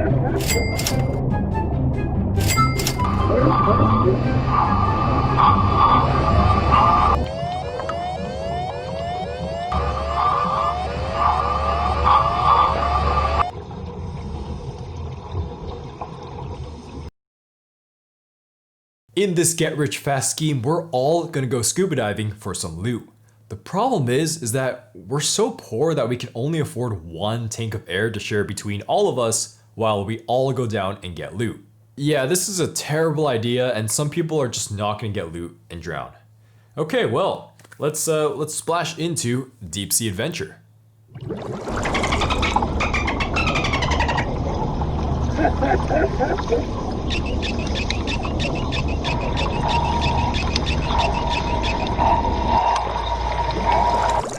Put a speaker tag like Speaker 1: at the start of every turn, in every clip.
Speaker 1: In this get-rich-fast scheme, we're all gonna go scuba diving for some loot. The problem is that we're so poor that we can only afford one tank of air to share between all of us while we all go down and get loot. Yeah, this is a terrible idea and some people are just not gonna get loot and drown. Okay, well, let's splash into deep sea adventure.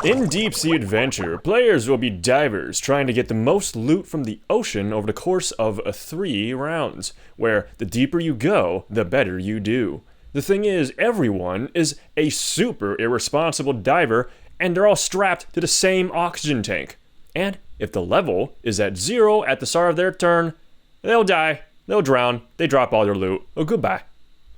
Speaker 2: In Deep Sea Adventure, players will be divers trying to get the most loot from the ocean over the course of 3 rounds, where the deeper you go, the better you do. The thing is, everyone is a super irresponsible diver, and they're all strapped to the same oxygen tank. And if the level is at 0 at the start of their turn, they'll die, they'll drown, they drop all their loot. Oh, goodbye.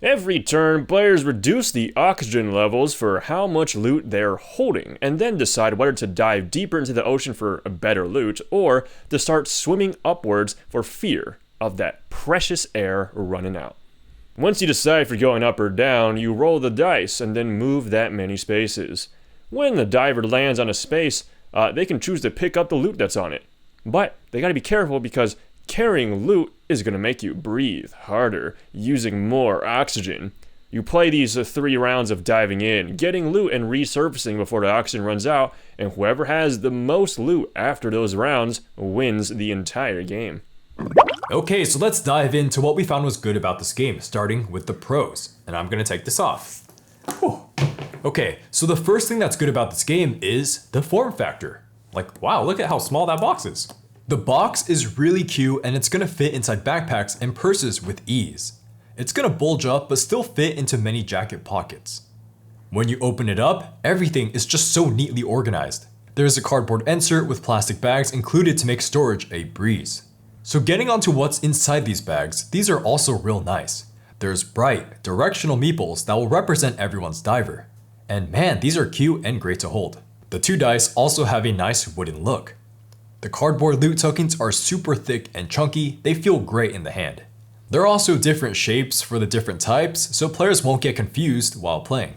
Speaker 2: Every turn, players reduce the oxygen levels for how much loot they're holding, and then decide whether to dive deeper into the ocean for a better loot, or to start swimming upwards for fear of that precious air running out. Once you decide if you're going up or down, you roll the dice and then move that many spaces. When the diver lands on a space, they can choose to pick up the loot that's on it. But they gotta be careful because carrying loot is going to make you breathe harder, using more oxygen. You play these 3 rounds of diving in, getting loot and resurfacing before the oxygen runs out, and whoever has the most loot after those rounds wins the entire game.
Speaker 1: Okay, so let's dive into what we found was good about this game, starting with the pros. And I'm going to take this off. Whew. Okay, so the first thing that's good about this game is the form factor. Like, wow, look at how small that box is. The box is really cute and it's gonna fit inside backpacks and purses with ease. It's gonna bulge up but still fit into many jacket pockets. When you open it up, everything is just so neatly organized. There's a cardboard insert with plastic bags included to make storage a breeze. So getting onto what's inside these bags, these are also real nice. There's bright, directional meeples that will represent everyone's diver. And man, these are cute and great to hold. The 2 dice also have a nice wooden look. The cardboard loot tokens are super thick and chunky, they feel great in the hand. There are also different shapes for the different types, so players won't get confused while playing.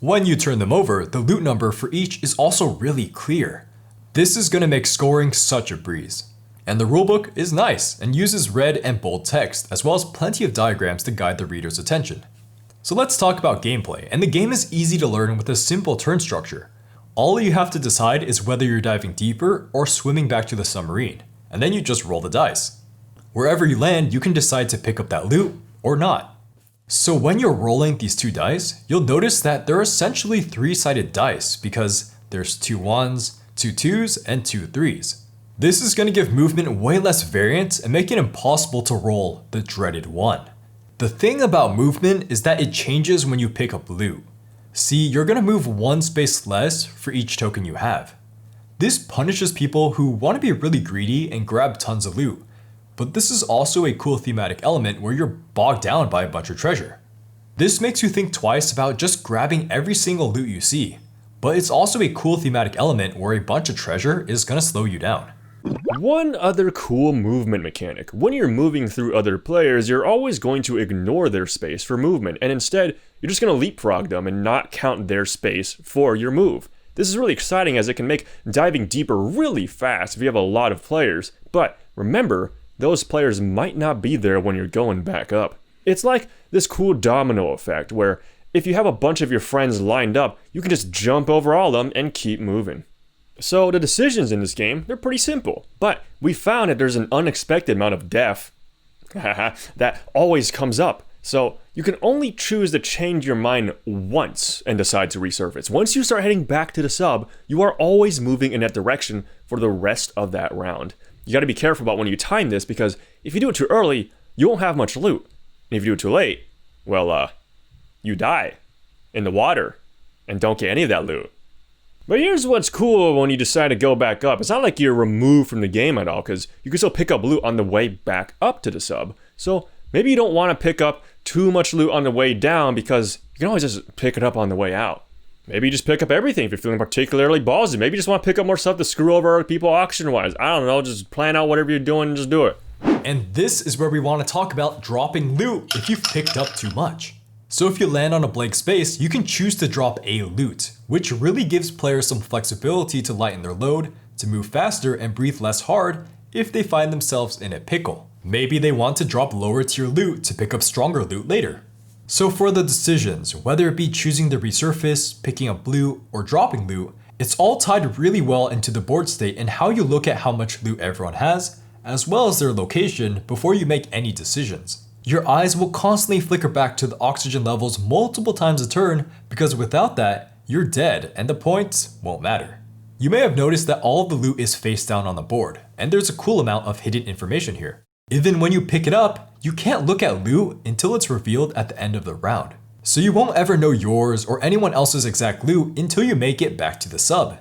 Speaker 1: When you turn them over, the loot number for each is also really clear. This is gonna make scoring such a breeze. And the rulebook is nice and uses red and bold text, as well as plenty of diagrams to guide the reader's attention. So let's talk about gameplay, and the game is easy to learn with a simple turn structure. All you have to decide is whether you're diving deeper or swimming back to the submarine, and then you just roll the dice. Wherever you land, you can decide to pick up that loot or not. So when you're rolling these 2 dice, you'll notice that they're essentially 3-sided dice because there's 2 1s, 2 2s, and 2 3s. This is going to give movement way less variance and make it impossible to roll the dreaded 1. The thing about movement is that it changes when you pick up loot. See, you're gonna move 1 space less for each token you have. This punishes people who want to be really greedy and grab tons of loot, but this is also a cool thematic element where you're bogged down by a bunch of treasure. This makes you think twice about just grabbing every single loot you see, but it's also a cool thematic element where a bunch of treasure is gonna slow you down.
Speaker 2: One other cool movement mechanic. When you're moving through other players, you're always going to ignore their space for movement, and instead, you're just going to leapfrog them and not count their space for your move. This is really exciting as it can make diving deeper really fast if you have a lot of players, but remember, those players might not be there when you're going back up. It's like this cool domino effect where if you have a bunch of your friends lined up, you can just jump over all of them and keep moving. So the decisions in this game, they're pretty simple, but we found that there's an unexpected amount of death that always comes up. So you can only choose to change your mind once and decide to resurface. Once you start heading back to the sub, you are always moving in that direction for the rest of that round. You gotta be careful about when you time this because if you do it too early, you won't have much loot. And if you do it too late, well, you die in the water and don't get any of that loot. But here's what's cool when you decide to go back up. It's not like you're removed from the game at all, because you can still pick up loot on the way back up to the sub. So maybe you don't want to pick up too much loot on the way down, because you can always just pick it up on the way out. Maybe you just pick up everything if you're feeling particularly ballsy. Maybe you just want to pick up more stuff to screw over other people auction-wise. I don't know, just plan out whatever you're doing and just do it.
Speaker 1: And this is where we want to talk about dropping loot if you've picked up too much. So if you land on a blank space, you can choose to drop a loot, which really gives players some flexibility to lighten their load, to move faster and breathe less hard if they find themselves in a pickle. Maybe they want to drop lower tier loot to pick up stronger loot later. So for the decisions, whether it be choosing to resurface, picking up loot, or dropping loot, it's all tied really well into the board state and how you look at how much loot everyone has, as well as their location before you make any decisions. Your eyes will constantly flicker back to the oxygen levels multiple times a turn, because without that, you're dead and the points won't matter. You may have noticed that all of the loot is face down on the board, and there's a cool amount of hidden information here. Even when you pick it up, you can't look at loot until it's revealed at the end of the round. So you won't ever know yours or anyone else's exact loot until you make it back to the sub.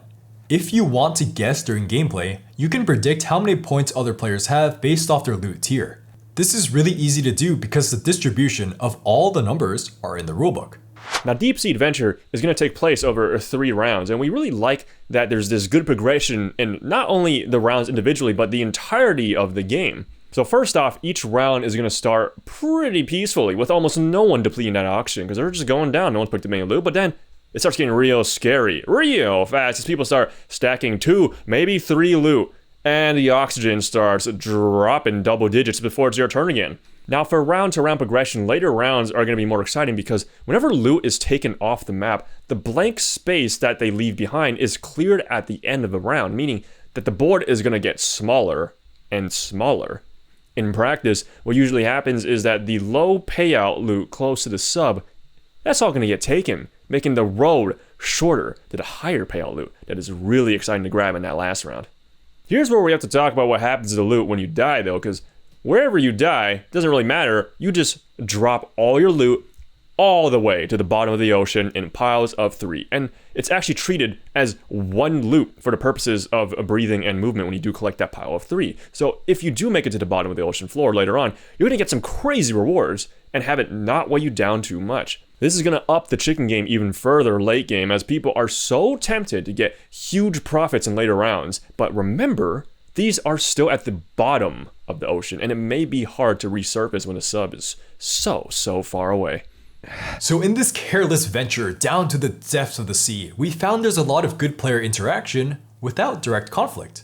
Speaker 1: If you want to guess during gameplay, you can predict how many points other players have based off their loot tier. This is really easy to do because the distribution of all the numbers are in the rulebook.
Speaker 2: Now, Deep Sea Adventure is going to take place over 3 rounds, and we really like that there's this good progression in not only the rounds individually, but the entirety of the game. So first off, each round is going to start pretty peacefully, with almost no one depleting that oxygen, because they're just going down, no one's picked up any loot, but then it starts getting real scary, real fast, as people start stacking 2, maybe 3 loot, and the oxygen starts dropping double digits before it's your turn again. Now for round-to-round progression, later rounds are going to be more exciting because whenever loot is taken off the map, the blank space that they leave behind is cleared at the end of the round, meaning that the board is going to get smaller and smaller. In practice, what usually happens is that the low payout loot close to the sub, that's all going to get taken, making the road shorter to the higher payout loot that is really exciting to grab in that last round. Here's where we have to talk about what happens to the loot when you die though, because wherever you die, doesn't really matter, you just drop all your loot all the way to the bottom of the ocean in piles of 3. And it's actually treated as one loot for the purposes of breathing and movement when you do collect that pile of 3. So if you do make it to the bottom of the ocean floor later on, you're going to get some crazy rewards and have it not weigh you down too much. This is going to up the chicken game even further late game, as people are so tempted to get huge profits in later rounds. But remember, these are still at the bottom of the ocean, and it may be hard to resurface when the sub is so far away.
Speaker 1: So in this careless venture down to the depths of the sea, we found there's a lot of good player interaction without direct conflict.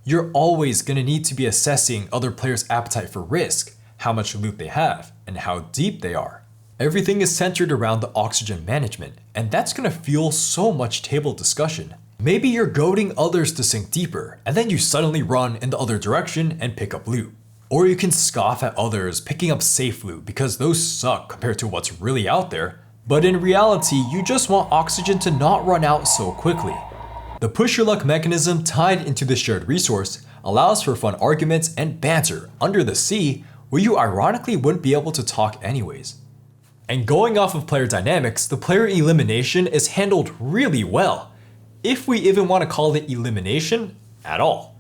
Speaker 1: You're always going to need to be assessing other players' appetite for risk, how much loot they have, and how deep they are. Everything is centered around the oxygen management, and that's going to fuel so much table discussion. Maybe you're goading others to sink deeper, and then you suddenly run in the other direction and pick up loot. Or you can scoff at others picking up safe loot because those suck compared to what's really out there, but in reality, you just want oxygen to not run out so quickly. The push your luck mechanism tied into the shared resource allows for fun arguments and banter under the sea where you ironically wouldn't be able to talk anyways. And going off of player dynamics, the player elimination is handled really well, if we even want to call it elimination at all.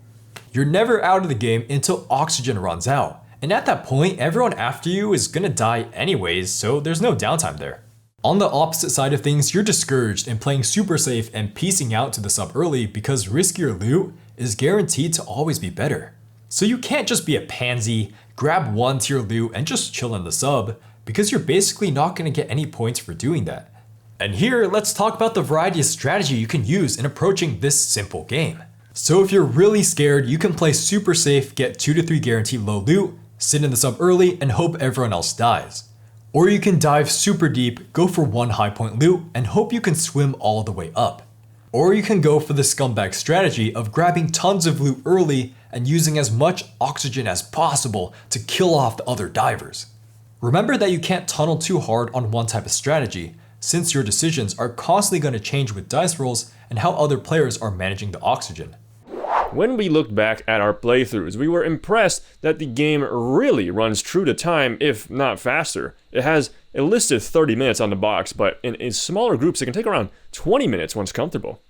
Speaker 1: You're never out of the game until oxygen runs out, and at that point, everyone after you is gonna die anyways, so there's no downtime there. On the opposite side of things, you're discouraged in playing super safe and piecing out to the sub early because riskier loot is guaranteed to always be better. So you can't just be a pansy, grab 1 tier loot and just chill in the sub, because you're basically not going to get any points for doing that. And here, let's talk about the variety of strategy you can use in approaching this simple game. So if you're really scared, you can play super safe, get 2 to 3 guaranteed low loot, sit in the sub early, and hope everyone else dies. Or you can dive super deep, go for 1 high point loot, and hope you can swim all the way up. Or you can go for the scumbag strategy of grabbing tons of loot early and using as much oxygen as possible to kill off the other divers. Remember that you can't tunnel too hard on one type of strategy, since your decisions are constantly going to change with dice rolls and how other players are managing the oxygen.
Speaker 2: When we looked back at our playthroughs, we were impressed that the game really runs true to time, if not faster. It has a listed 30 minutes on the box, but in smaller groups it can take around 20 minutes once comfortable.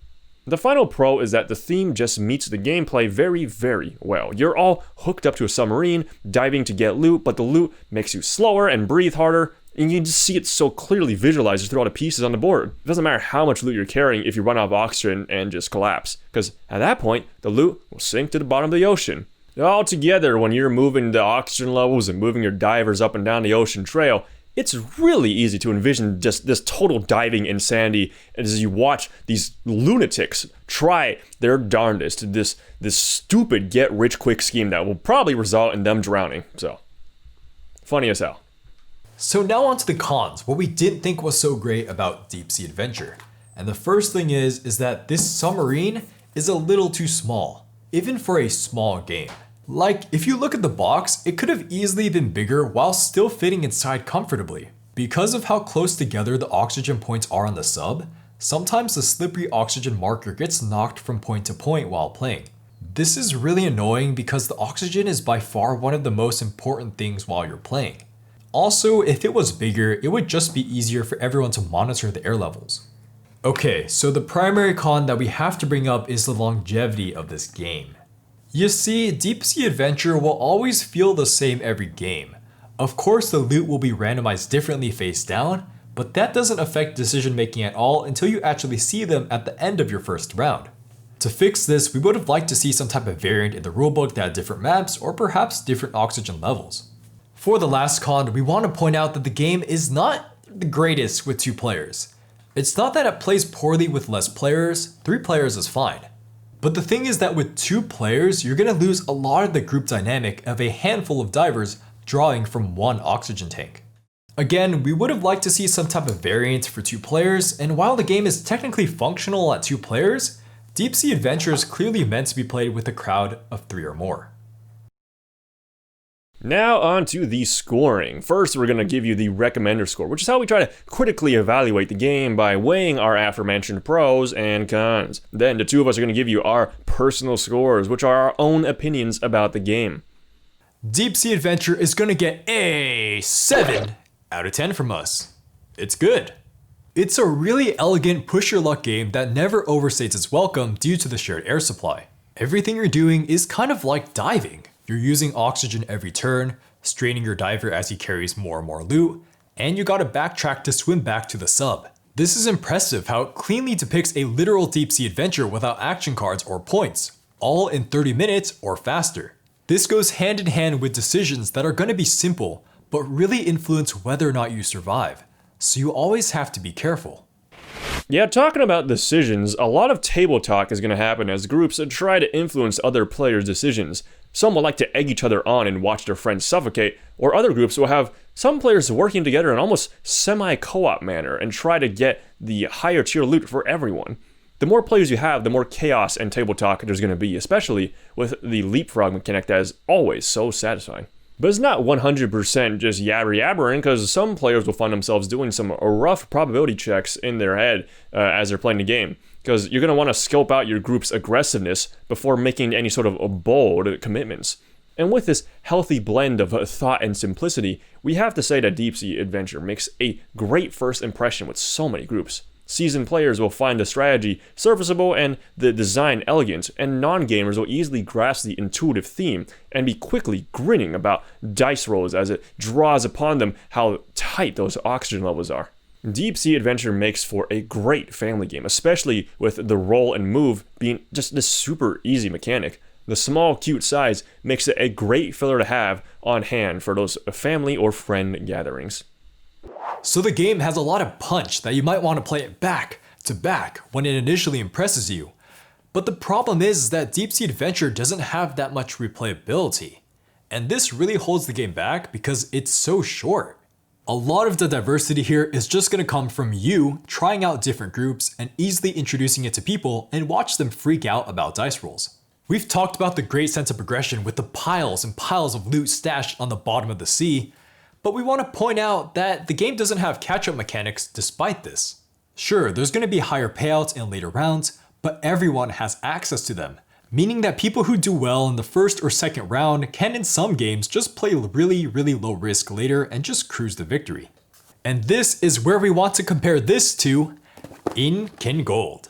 Speaker 2: The final pro is that the theme just meets the gameplay very, very well. You're all hooked up to a submarine, diving to get loot, but the loot makes you slower and breathe harder, and you can just see it so clearly visualized through all the pieces on the board. It doesn't matter how much loot you're carrying if you run out of oxygen and just collapse, because at that point, the loot will sink to the bottom of the ocean. All together, when you're moving the oxygen levels and moving your divers up and down the ocean trail, it's really easy to envision just this total diving insanity as you watch these lunatics try their darndest to this stupid get-rich-quick scheme that will probably result in them drowning. So, funny as hell.
Speaker 1: So now on to the cons, what we didn't think was so great about Deep Sea Adventure. And the first thing is that this submarine is a little too small, even for a small game. Like, if you look at the box, it could have easily been bigger while still fitting inside comfortably. Because of how close together the oxygen points are on the sub, sometimes the slippery oxygen marker gets knocked from point to point while playing. This is really annoying because the oxygen is by far one of the most important things while you're playing. Also, if it was bigger, it would just be easier for everyone to monitor the air levels. Okay, so the primary con that we have to bring up is the longevity of this game. You see, Deep Sea Adventure will always feel the same every game. Of course, the loot will be randomized differently face down, but that doesn't affect decision making at all until you actually see them at the end of your first round. To fix this, we would have liked to see some type of variant in the rulebook that had different maps or perhaps different oxygen levels. For the last con, we want to point out that the game is not the greatest with 2 players. It's not that it plays poorly with less players, 3 players is fine. But the thing is that with 2 players, you're going to lose a lot of the group dynamic of a handful of divers drawing from 1 oxygen tank. Again, we would have liked to see some type of variant for 2 players, and while the game is technically functional at 2 players, Deep Sea Adventure is clearly meant to be played with a crowd of 3 or more.
Speaker 2: Now on to the scoring. First, we're going to give you the recommender score, which is how we try to critically evaluate the game by weighing our aforementioned pros and cons. Then the 2 of us are going to give you our personal scores, which are our own opinions about the game.
Speaker 1: Deep Sea Adventure is going to get a 7 out of 10 from us. It's good. It's a really elegant push your luck game that never overstates its welcome due to the shared air supply. Everything you're doing is kind of like diving. You're using oxygen every turn, straining your diver as he carries more and more loot, and you gotta backtrack to swim back to the sub. This is impressive how it cleanly depicts a literal deep sea adventure without action cards or points, all in 30 minutes or faster. This goes hand in hand with decisions that are gonna be simple, but really influence whether or not you survive, so you always have to be careful.
Speaker 2: Yeah, talking about decisions, a lot of table talk is going to happen as groups try to influence other players' decisions. Some will like to egg each other on and watch their friends suffocate, or other groups will have some players working together in almost semi-co-op manner and try to get the higher tier loot for everyone. The more players you have, the more chaos and table talk there's going to be, especially with the leapfrog mechanic that is always so satisfying. But it's not 100% just yabbering, because some players will find themselves doing some rough probability checks in their head as they're playing the game. Because you're going to want to scope out your group's aggressiveness before making any sort of bold commitments. And with this healthy blend of thought and simplicity, we have to say that Deep Sea Adventure makes a great first impression with so many groups. Seasoned players will find the strategy serviceable and the design elegant, and non-gamers will easily grasp the intuitive theme and be quickly grinning about dice rolls as it draws upon them how tight those oxygen levels are. Deep Sea Adventure makes for a great family game, especially with the roll and move being just this super easy mechanic. The small, cute size makes it a great filler to have on hand for those family or friend gatherings.
Speaker 1: So the game has a lot of punch that you might want to play it back to back when it initially impresses you. But the problem is that Deep Sea Adventure doesn't have that much replayability. And this really holds the game back because it's so short. A lot of the diversity here is just going to come from you trying out different groups and easily introducing it to people and watch them freak out about dice rolls. We've talked about the great sense of progression with the piles and piles of loot stashed on the bottom of the sea, but we want to point out that the game doesn't have catch-up mechanics despite this. Sure, there's going to be higher payouts in later rounds, but everyone has access to them, meaning that people who do well in the first or second round can in some games just play really low risk later and just cruise to victory. And this is where we want to compare this to Incan Gold.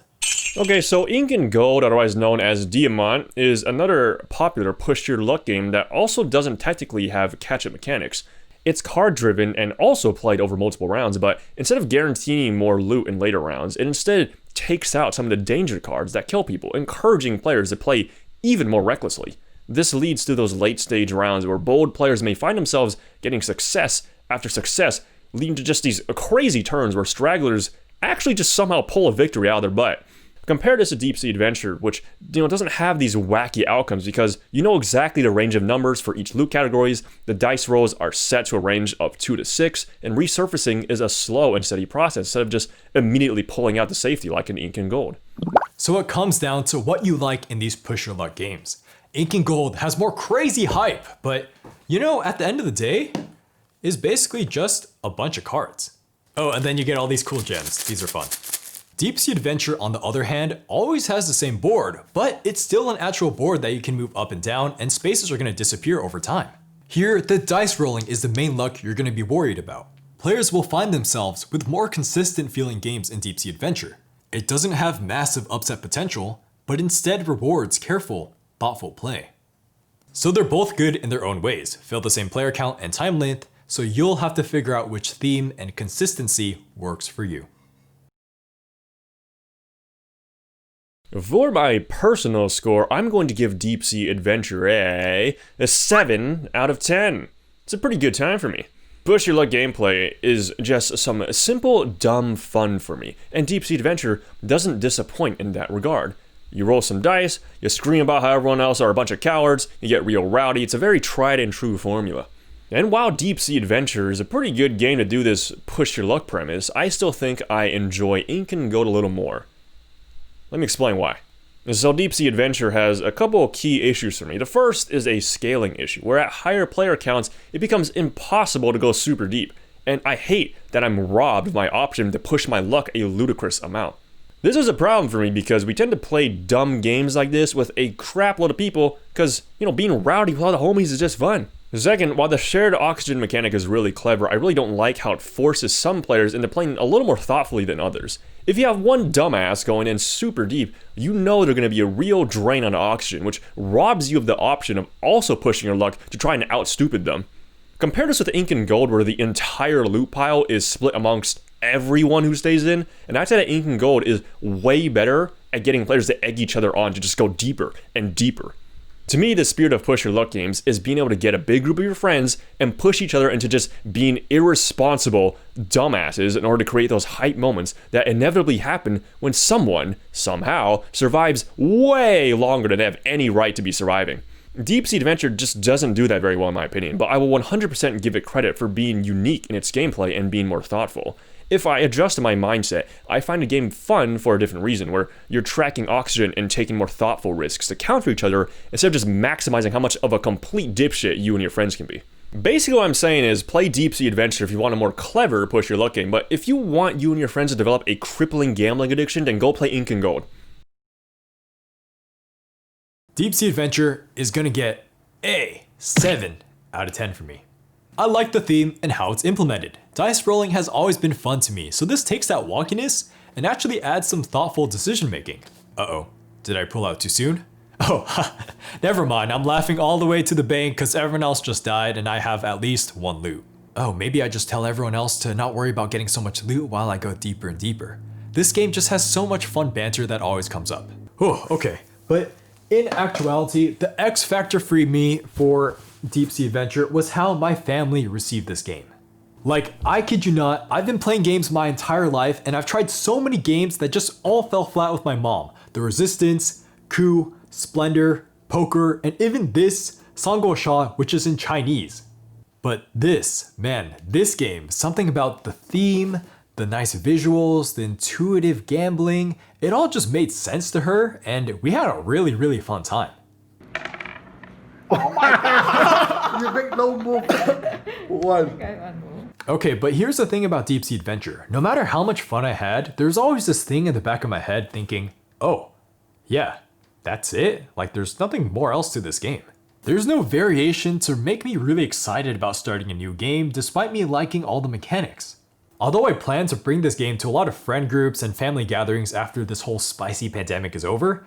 Speaker 2: Okay, so Incan Gold, otherwise known as Diamant, is another popular push-your-luck game that also doesn't technically have catch-up mechanics. It's card-driven and also played over multiple rounds, but instead of guaranteeing more loot in later rounds, it instead takes out some of the danger cards that kill people, encouraging players to play even more recklessly. This leads to those late-stage rounds where bold players may find themselves getting success after success, leading to just these crazy turns where stragglers actually just somehow pull a victory out of their butt. Compare this to Deep Sea Adventure, which doesn't have these wacky outcomes because you know exactly the range of numbers for each loot categories, the dice rolls are set to a range of 2 to 6, and resurfacing is a slow and steady process instead of just immediately pulling out the safety like in Incan Gold.
Speaker 1: So it comes down to what you like in these push-your-luck games. Incan Gold has more crazy hype, but at the end of the day, is basically just a bunch of cards. Oh, and then you get all these cool gems. These are fun. Deep Sea Adventure, on the other hand, always has the same board, but it's still an actual board that you can move up and down, and spaces are going to disappear over time. Here, the dice rolling is the main luck you're going to be worried about. Players will find themselves with more consistent feeling games in Deep Sea Adventure. It doesn't have massive upset potential, but instead rewards careful, thoughtful play. So they're both good in their own ways, fill the same player count and time length, so you'll have to figure out which theme and consistency works for you.
Speaker 2: For my personal score, I'm going to give Deep Sea Adventure a 7 out of 10. It's a pretty good time for me. Push your luck gameplay is just some simple, dumb fun for me, and Deep Sea Adventure doesn't disappoint in that regard. You roll some dice, you scream about how everyone else are a bunch of cowards, you get real rowdy. It's a very tried and true formula. And while Deep Sea Adventure is a pretty good game to do this push your luck premise, I still think I enjoy Incan Gold a little more. Let me explain why. So Deep Sea Adventure has a couple of key issues for me. The first is a scaling issue, where at higher player counts, it becomes impossible to go super deep. And I hate that I'm robbed of my option to push my luck a ludicrous amount. This is a problem for me because we tend to play dumb games like this with a crap load of people because, being rowdy with all the homies is just fun. Second, while the shared oxygen mechanic is really clever, I really don't like how it forces some players into playing a little more thoughtfully than others. If you have one dumbass going in super deep, you know they're going to be a real drain on oxygen, which robs you of the option of also pushing your luck to try and out-stupid them. Compare this with Incan Gold, where the entire loot pile is split amongst everyone who stays in, and I'd say that Incan Gold is way better at getting players to egg each other on to just go deeper and deeper. To me, the spirit of push your luck games is being able to get a big group of your friends and push each other into just being irresponsible dumbasses in order to create those hype moments that inevitably happen when someone, somehow, survives way longer than they have any right to be surviving. Deep Sea Adventure just doesn't do that very well in my opinion, but I will 100% give it credit for being unique in its gameplay and being more thoughtful. If I adjust my mindset, I find a game fun for a different reason, where you're tracking oxygen and taking more thoughtful risks to counter each other instead of just maximizing how much of a complete dipshit you and your friends can be. Basically what I'm saying is play Deep Sea Adventure if you want a more clever push your luck game, but if you want you and your friends to develop a crippling gambling addiction, then go play Incan Gold.
Speaker 1: Deep Sea Adventure is gonna get a 7 out of 10 for me. I like the theme and how it's implemented. Dice rolling has always been fun to me, so this takes that wonkiness and actually adds some thoughtful decision making. Uh-oh, did I pull out too soon? Oh, never mind, I'm laughing all the way to the bank because everyone else just died and I have at least one loot. Oh, maybe I just tell everyone else to not worry about getting so much loot while I go deeper and deeper. This game just has so much fun banter that always comes up. Oh, okay, but in actuality, the X factor for me for Deep Sea Adventure was how my family received this game. Like, I kid you not, I've been playing games my entire life and I've tried so many games that just all fell flat with my mom. The Resistance, Coup, Splendor, Poker, and even this, Sangosha, which is in Chinese. But this, man, this game, something about the theme, the nice visuals, the intuitive gambling, it all just made sense to her and we had a really, really fun time.
Speaker 3: Oh my god! You make no move. One.
Speaker 1: Okay, but here's the thing about Deep Sea Adventure. No matter how much fun I had, there's always this thing in the back of my head thinking, oh, yeah, that's it? Like there's nothing more else to this game. There's no variation to make me really excited about starting a new game despite me liking all the mechanics. Although I plan to bring this game to a lot of friend groups and family gatherings after this whole spicy pandemic is over,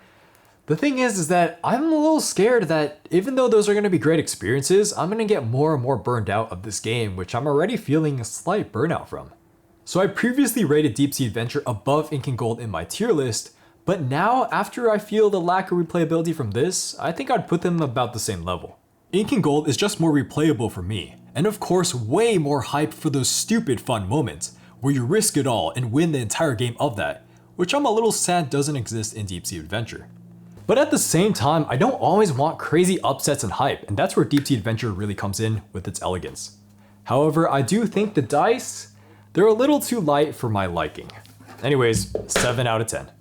Speaker 1: the thing is that I'm a little scared that even though those are going to be great experiences, I'm going to get more and more burned out of this game, which I'm already feeling a slight burnout from. So I previously rated Deep Sea Adventure above Incan Gold in my tier list, but now after I feel the lack of replayability from this, I think I'd put them about the same level. Incan Gold is just more replayable for me, and of course way more hype for those stupid fun moments, where you risk it all and win the entire game of that, which I'm a little sad doesn't exist in Deep Sea Adventure. But at the same time, I don't always want crazy upsets and hype, and that's where Deep Sea Adventure really comes in with its elegance. However, I do think the dice, they're a little too light for my liking. Anyways, 7 out of 10.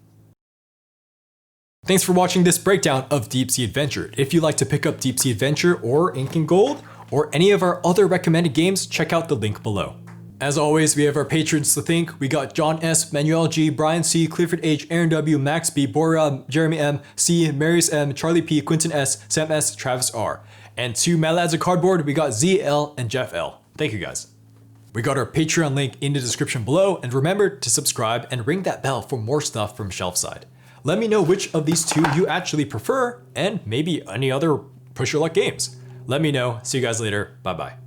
Speaker 1: Thanks for watching this breakdown of Deep Sea Adventure. If you'd like to pick up Deep Sea Adventure or Incan Gold, or any of our other recommended games, check out the link below. As always, we have our patrons to thank. We got John S, Manuel G, Brian C, Clifford H, Aaron W, Max B, Bora, Jeremy M, C, Marius M, Charlie P, Quinton S, Sam S, Travis R. And to Mad Lads of Cardboard, we got Z L and Jeff L. Thank you guys. We got our Patreon link in the description below, and remember to subscribe and ring that bell for more stuff from Shelfside. Let me know which of these two you actually prefer, and maybe any other Push Your Luck games. Let me know. See you guys later. Bye bye.